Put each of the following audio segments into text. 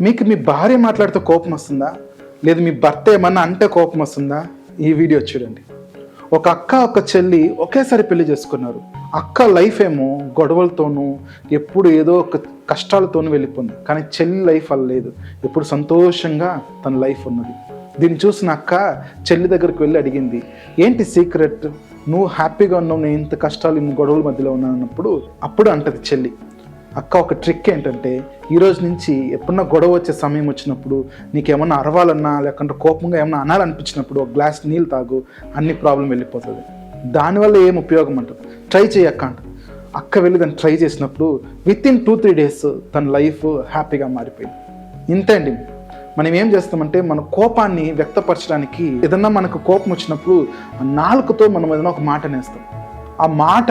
మీకు మీ భార్య మాట్లాడితే కోపం వస్తుందా? లేదు మీ భర్త ఏమన్నా అంటే కోపం వస్తుందా? ఈ వీడియో చూడండి. ఒక అక్క ఒక చెల్లి ఒకేసారి పెళ్లి చేసుకున్నారు. అక్క లైఫ్ ఏమో గొడవలతోనూ ఎప్పుడు ఏదో ఒక కష్టాలతోనూ వెళ్ళిపోయింది. కానీ చెల్లి లైఫ్ అలా లేదు, ఎప్పుడు సంతోషంగా తన లైఫ్ ఉన్నది. దీన్ని చూసిన అక్క చెల్లి దగ్గరికి వెళ్ళి అడిగింది, ఏంటి సీక్రెట్, నువ్వు హ్యాపీగా ఉన్నావు, నేను ఇంత కష్టాలు ఇన్ని గొడవల మధ్యలో ఉన్నాను అన్నప్పుడు అప్పుడు అంటది చెల్లి, అక్క ఒక ట్రిక్ ఏంటంటే ఈరోజు నుంచి ఎప్పుడన్నా గొడవ వచ్చే సమయం వచ్చినప్పుడు నీకేమన్నా అరవాలన్నా లేకుంటే కోపంగా ఏమన్నా అనాలనిపించినప్పుడు ఒక గ్లాస్ నీళ్ళు తాగు, అన్ని ప్రాబ్లం వెళ్ళిపోతుంది. దానివల్ల ఏం ఉపయోగం అంటారు, ట్రై చేయక్క అంట. అక్క వెళ్ళి దాన్ని ట్రై చేసినప్పుడు వితిన్ 2-3 days తన లైఫ్ హ్యాపీగా మారిపోయింది. ఇంతే అండి. మనం ఏం చేస్తామంటే మన కోపాన్ని వ్యక్తపరచడానికి ఏదన్నా మనకు కోపం వచ్చినప్పుడు నాలుకతో మనం ఏదైనా ఒక మాట అనేస్తాం. ఆ మాట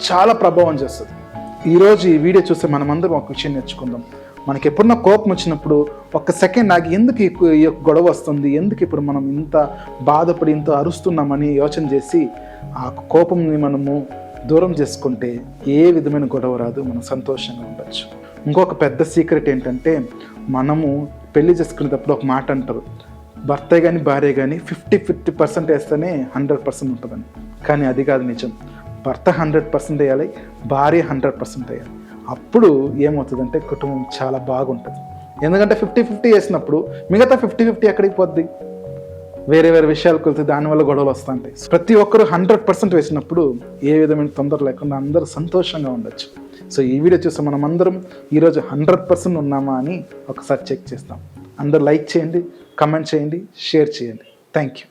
చాలా ప్రభావం చేస్తుంది. ఈరోజు ఈ వీడియో చూస్తే మనమందరం ఒక విషయం నేర్చుకుందాం. మనకి ఎప్పుడన్నా కోపం వచ్చినప్పుడు ఒక్క సెకండ్ నాకు ఎందుకు ఈ గొడవ వస్తుంది, ఎందుకు ఇప్పుడు మనం ఇంత బాధపడి ఇంత అరుస్తున్నామని యోచన చేసి ఆ కోపంని మనము దూరం చేసుకుంటే ఏ విధమైన గొడవ రాదు, మనం సంతోషంగా ఉండొచ్చు. ఇంకొక పెద్ద సీక్రెట్ ఏంటంటే మనము పెళ్లి చేసుకునేటప్పుడు ఒక మాట అంటారు, భర్త కానీ భార్య కానీ 50% వేస్తేనే 100% ఉంటుందని. కానీ అది కాదు నిజం. భర్త 100% వేయాలి, భార్య 100% వేయాలి. అప్పుడు ఏమవుతుందంటే కుటుంబం చాలా బాగుంటుంది. ఎందుకంటే 50-50 వేసినప్పుడు మిగతా 50-50 ఎక్కడికి పోద్ది, వేరే వేరే విషయాలకు వెళ్తే దానివల్ల గొడవలు వస్తుంటాయి. ప్రతి ఒక్కరు 100% వేసినప్పుడు ఏ విధమైన తొందర లేకుండా అందరూ సంతోషంగా ఉండొచ్చు. సో ఈ వీడియో చూస్తే మనం అందరం ఈరోజు 100% ఉన్నామా అని ఒకసారి చెక్ చేస్తాం. అందరూ లైక్ చేయండి, కమెంట్ చేయండి, షేర్ చేయండి. Thank you.